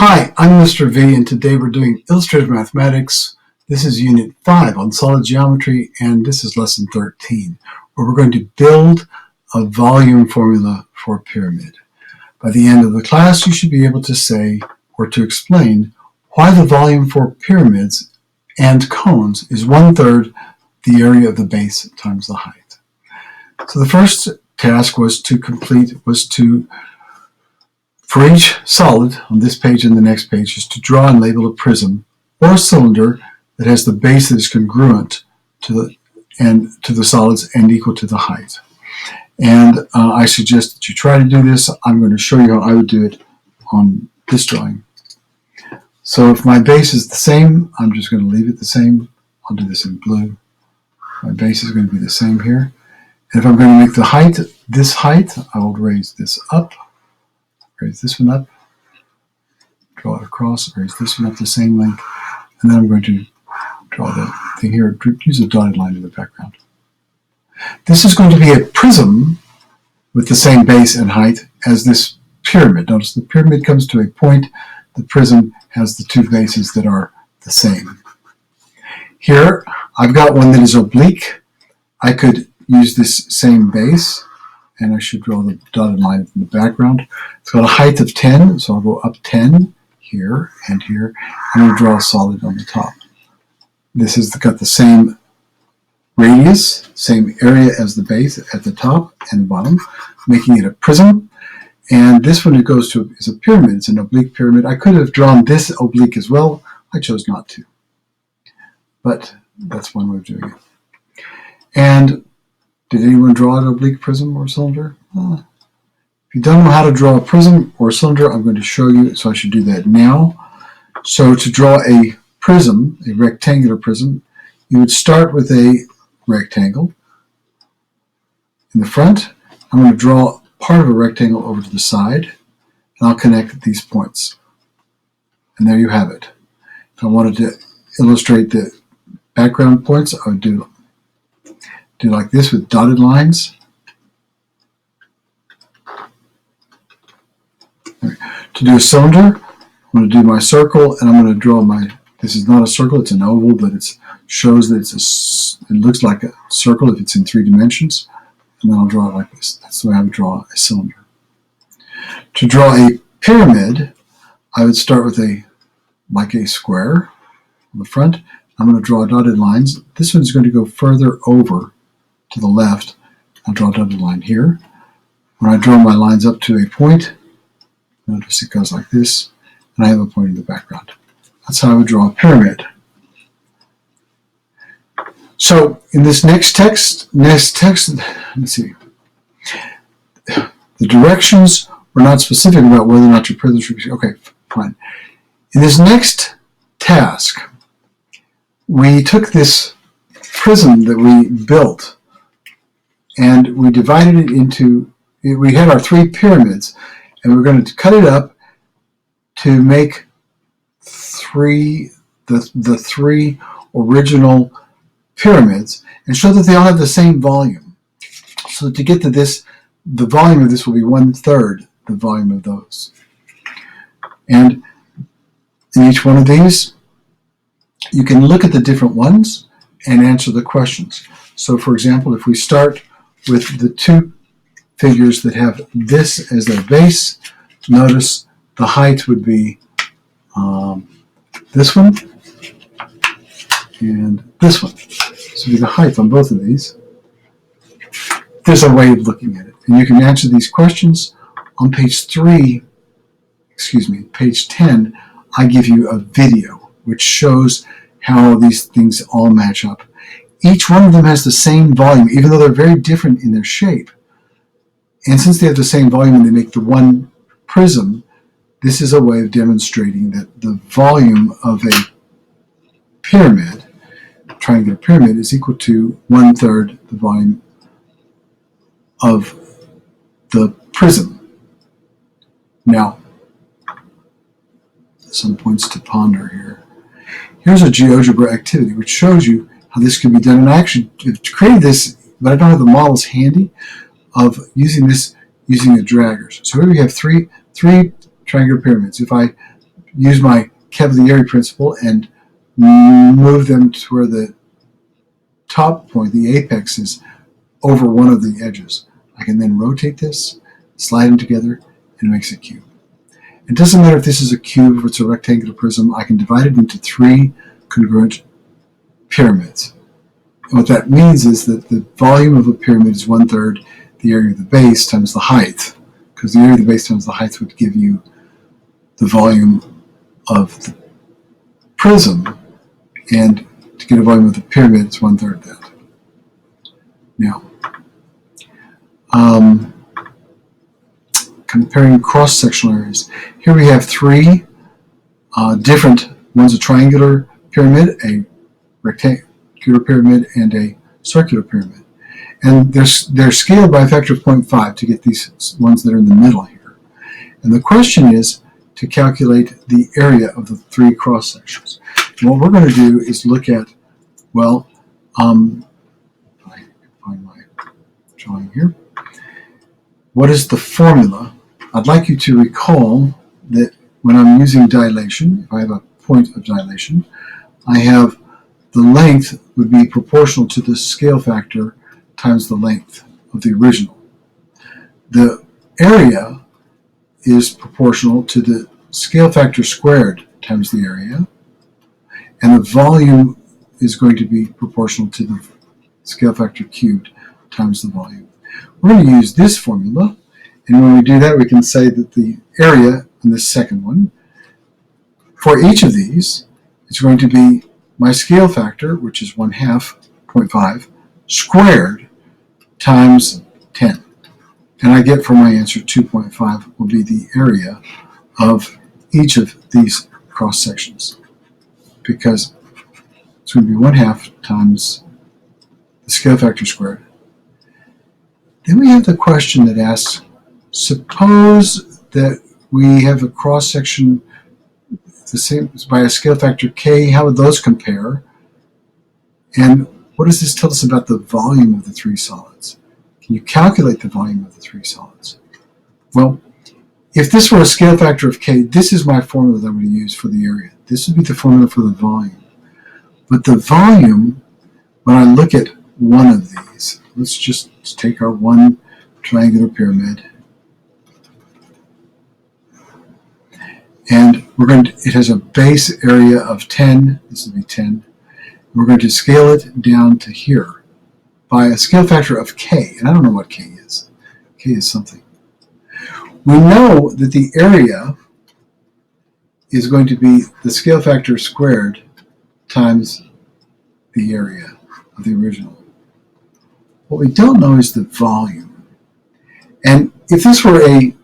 Hi, I'm Mr. V, and today we're doing illustrative mathematics. This is Unit 5 on solid geometry, and this is Lesson 13, where we're going to build a volume formula for a pyramid. By the end of the class, you should be able to say, or to explain, why the volume for pyramids and cones is 1/3 the area of the base times the height. So the first task was for each solid on this page and the next page is to draw and label a prism or a cylinder that has the base that is congruent to the solids and equal to the height. And I suggest that you try to do this. I'm going to show you how I would do it on this drawing. So if my base is the same, I'm just going to leave it the same. I'll do this in blue. My base is going to be the same here. And if I'm going to make the height this height, I will raise this up. Raise this one up, draw it across, raise this one up the same length, and then I'm going to draw the thing here, use a dotted line in the background. This is going to be a prism with the same base and height as this pyramid. Notice the pyramid comes to a point, the prism has the two bases that are the same. Here, I've got one that is oblique. I could use this same base, and I should draw the dotted line in the background. It's got a height of 10, so I'll go up 10 here and here. I'm going to draw a solid on the top. This has got the same radius, same area as the base at the top and bottom, making it a prism. And this one is a pyramid. It's an oblique pyramid. I could have drawn this oblique as well. I chose not to. But that's one way of doing it. And did anyone draw an oblique prism or cylinder? If you don't know how to draw a prism or a cylinder, I'm going to show you, so I should do that now. So to draw a prism, a rectangular prism, you would start with a rectangle. In the front, I'm going to draw part of a rectangle over to the side, and I'll connect these points. And there you have it. If I wanted to illustrate the background points, I would do like this with dotted lines. To do a cylinder, I'm going to do my circle, and I'm going to draw this is not a circle, it's an oval, but it shows that it looks like a circle if it's in 3 dimensions, and then I'll draw it like this. That's the way I would draw a cylinder. To draw a pyramid, I would start with a square on the front. I'm going to draw dotted lines. This one's going to go further over to the left. I'll draw a dotted line here. When I draw my lines up to a point, notice it goes like this, and I have a point in the background. That's how I would draw a pyramid. So in this next text, let's see. The directions were not specific about whether or not your prism should be. Okay, fine. In this next task, we took this prism that we built and we divided it into, we had our 3 pyramids, and we're going to cut it up to make the 3 original pyramids and show that they all have the same volume. So to get to this, the volume of this will be 1/3 the volume of those. And in each one of these, you can look at the different ones and answer the questions. So for example, if we start with the 2 figures that have this as their base, notice the height would be this one and this one. So the height on both of these. There's a way of looking at it. And you can answer these questions on page 10. I give you a video which shows how these things all match up. Each one of them has the same volume, even though they're very different in their shape. And since they have the same volume and they make the one prism, this is a way of demonstrating that the volume of a pyramid, triangular pyramid, is equal to 1/3 the volume of the prism. Now, some points to ponder here. Here's a GeoGebra activity which shows you how this can be done. And I actually created this, but I don't have the models handy of using a draggers. So here we have three triangular pyramids. If I use my Cavalieri principle and move them to where the top point, the apex, is over one of the edges. I can then rotate this, slide them together, and it makes a cube. It doesn't matter if this is a cube or it's a rectangular prism. I can divide it into 3 congruent pyramids. And what that means is that the volume of a pyramid is 1/3 the area of the base times the height, because the area of the base times the height would give you the volume of the prism, and to get a volume of the pyramid, it's 1/3 that. Now, comparing cross-sectional areas. Here we have 3 different, one's a triangular pyramid, a rectangular pyramid, and a circular pyramid. And they're scaled by a factor of 0.5 to get these ones that are in the middle here. And the question is to calculate the area of the 3 cross-sections. And what we're going to do is look at, well, I can find my drawing here. What is the formula? I'd like you to recall that when I'm using dilation, if I have a point of dilation, I have the length would be proportional to the scale factor times the length of the original. The area is proportional to the scale factor squared times the area, and the volume is going to be proportional to the scale factor cubed times the volume. We're going to use this formula, and when we do that, we can say that the area in this second one, for each of these, is going to be my scale factor, which is 1/2, 0.5, squared times 10. And I get for my answer 2.5 will be the area of each of these cross sections, because it's going to be 1/2 times the scale factor squared. Then we have the question that asks, suppose that we have a cross section the same by a scale factor k, how would those compare? And what does this tell us about the volume of the 3 solids? Can you calculate the volume of the 3 solids? Well, if this were a scale factor of k, this is my formula that I'm going to use for the area. This would be the formula for the volume. But the volume, when I look at one of these, let's just take our one triangular pyramid, and it has a base area of 10, this will be 10. We're going to scale it down to here by a scale factor of k, and I don't know what k is. K is something. We know that the area is going to be the scale factor squared times the area of the original. What we don't know is the volume. And if this were a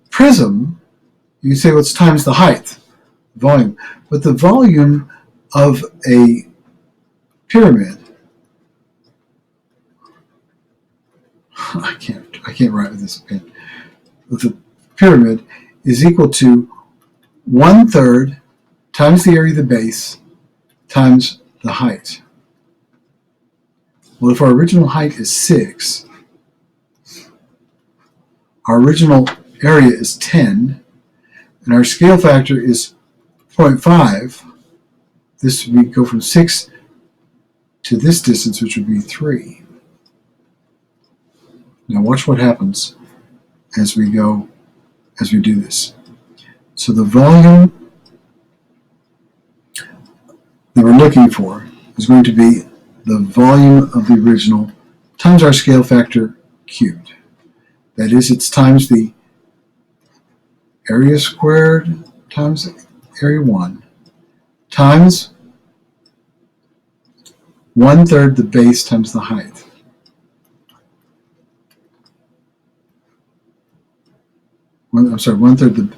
prism, you could say, well, it's times the height, volume. But the volume of a pyramid, I can't write with this pen. With a pyramid is equal to 1/3 times the area of the base times the height. Well, if our original height is 6, our original area is 10, and our scale factor is 0.5, this would go from 6 to this distance, which would be 3. Now watch what happens as we do this. So the volume that we're looking for is going to be the volume of the original times our scale factor cubed. That is, it's times the area squared times area 1 times 1/3 the base times the height. I'm sorry, 1/3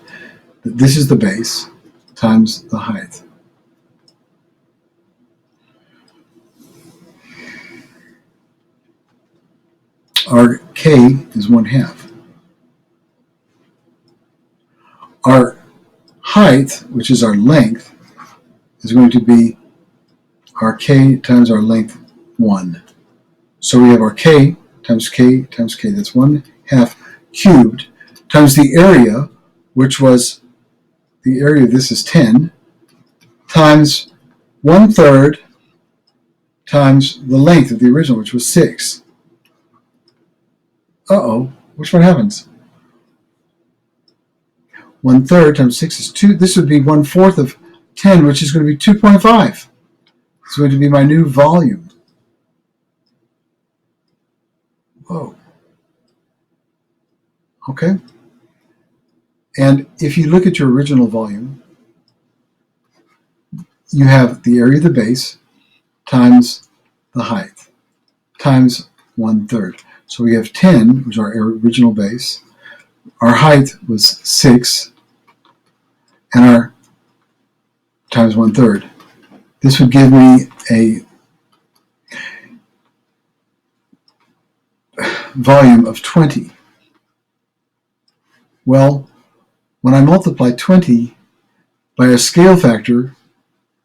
this is the base times the height. Our k is 1/2. Our height, which is our length, is going to be our k times our length 1. So we have our k times k times k. That's 1/2 cubed times the area, which was the area of this is 10 times 1/3 times the length of the original, which was 6. Uh-oh, watch what happens. 1/3 times 6 is 2. This would be 1/4 of 10, which is going to be 2.5. It's going to be my new volume. Whoa. Okay. And if you look at your original volume, you have the area of the base times the height times 1/3. So we have 10, which is our original base. Our height was 6, and our times 1/3. This would give me a volume of 20. Well, when I multiply 20 by a scale factor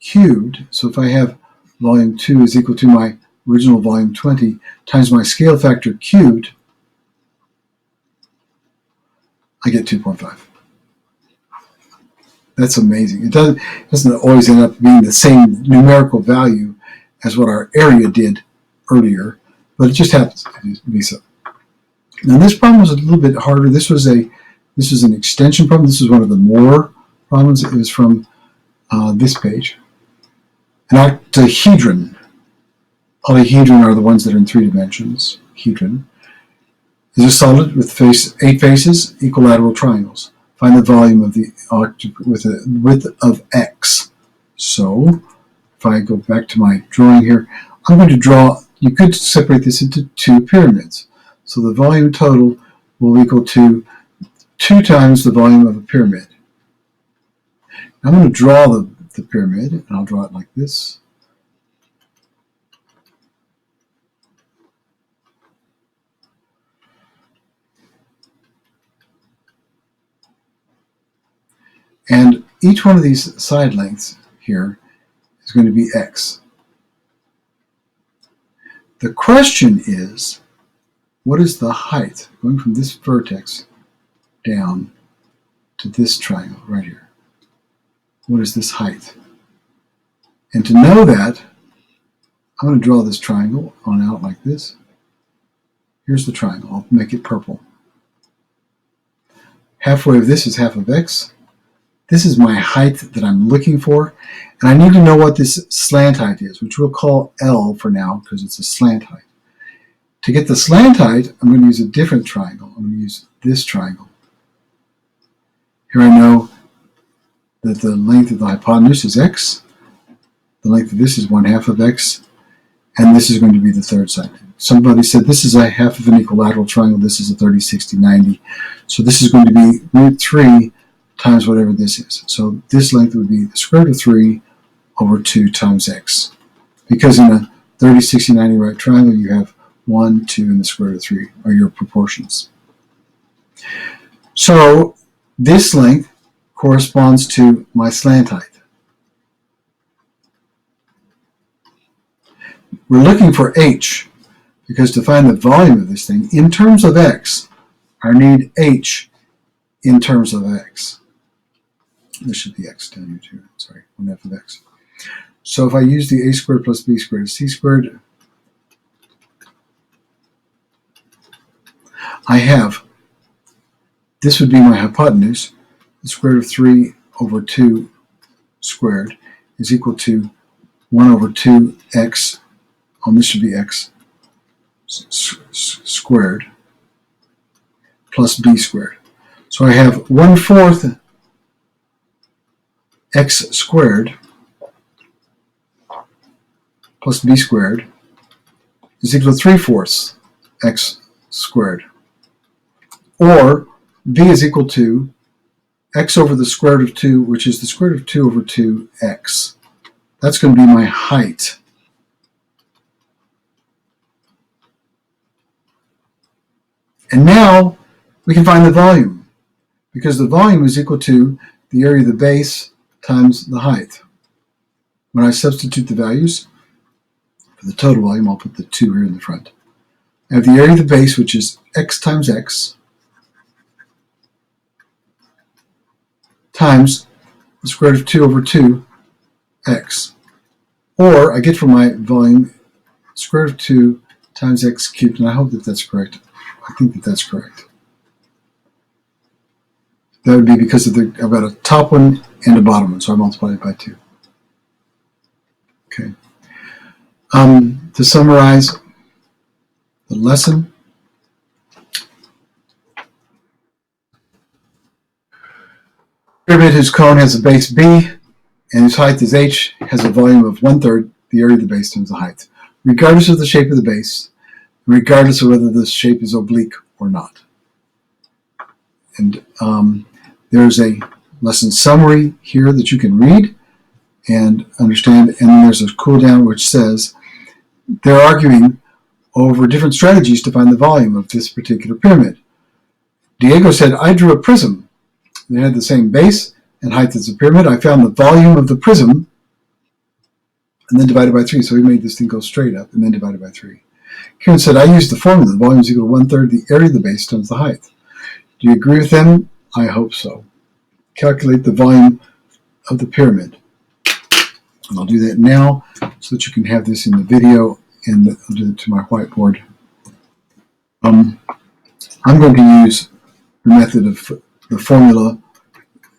cubed, so if I have volume 2 is equal to my original volume 20 times my scale factor cubed, I get 2.5. That's amazing. It doesn't always end up being the same numerical value as what our area did earlier, but it just happens to be so. Now this problem was a little bit harder. This was an extension problem. This is one of the more problems. It was from this page. An octahedron. Polyhedron are the ones that are in 3 dimensions. Hedron is a solid with 8 faces, equilateral triangles. Find the volume of the octahedron with a width of x. So if I go back to my drawing here, I'm going to draw, you could separate this into 2 pyramids. So the volume total will equal to 2 times the volume of a pyramid. I'm going to draw the pyramid, and I'll draw it like this. And each one of these side lengths here is going to be x. The question is, what is the height going from this vertex down to this triangle right here? What is this height? And to know that, I'm going to draw this triangle on out like this. Here's the triangle. I'll make it purple. Halfway of this is half of x. This is my height that I'm looking for, and I need to know what this slant height is, which we'll call L for now because it's a slant height. To get the slant height, I'm going to use a different triangle. I'm going to use this triangle. Here I know that the length of the hypotenuse is x, the length of this is 1/2 of x, and this is going to be the third side. Somebody said this is a half of an equilateral triangle, this is a 30, 60, 90. So this is going to be root 3 times whatever this is. So this length would be the square root of 3 over 2 times x. Because in a 30, 60, 90 right triangle, you have 1, 2, and the square root of 3 are your proportions. So this length corresponds to my slant height. We're looking for h, because to find the volume of this thing in terms of x, I need h in terms of x. This should be x down here too. Sorry, 1/2 of x. So if I use the a squared plus b squared is c squared, I have, this would be my hypotenuse. The square root of 3 over 2 squared is equal to 1 over 2x, this should be x squared, plus b squared. So I have 1/4 x squared plus b squared is equal to 3/4 x squared. Or b is equal to x over the square root of 2, which is the square root of 2 over 2x. That's going to be my height. And now we can find the volume, because the volume is equal to the area of the base times the height. When I substitute the values for the total volume, I'll put the 2 here in the front. I have the area of the base, which is x times x, times the square root of 2 over 2x. Or I get from my volume square root of 2 times x cubed, and I hope that that's correct. I think that that's correct. That would be because of I've got a top one and a bottom one, so I multiply it by 2. Okay. To summarize the lesson, pyramid whose cone has a base b and whose height is h has a volume of 1/3 the area of the base times the height, regardless of the shape of the base, regardless of whether the shape is oblique or not. And there's a lesson summary here that you can read and understand, and then there's a cool down which says they're arguing over different strategies to find the volume of this particular pyramid. Diego said, I drew a prism. It had the same base and height as the pyramid. I found the volume of the prism and then divided by 3. So he made this thing go straight up and then divided by 3. Kieran said, I used the formula. The volume is equal to 1/3 the area of the base times the height. Do you agree with them? I hope so. Calculate the volume of the pyramid. And I'll do that now so that you can have this in the video, and I'll do it to my whiteboard. I'm going to use the method of the formula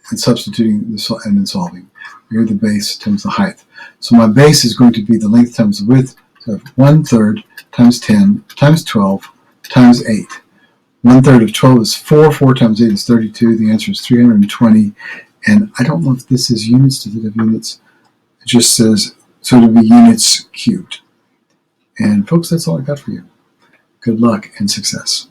and substituting and then solving. Here the base times the height. So my base is going to be the length times the width. So I have 1/3 times 10 times 12 times 8. 1/3 of 12 is 4. 4 times 8 is 32. The answer is 320. And I don't know if this is units. Does it have units? It just says, so it'll be units cubed. And folks, that's all I got for you. Good luck and success.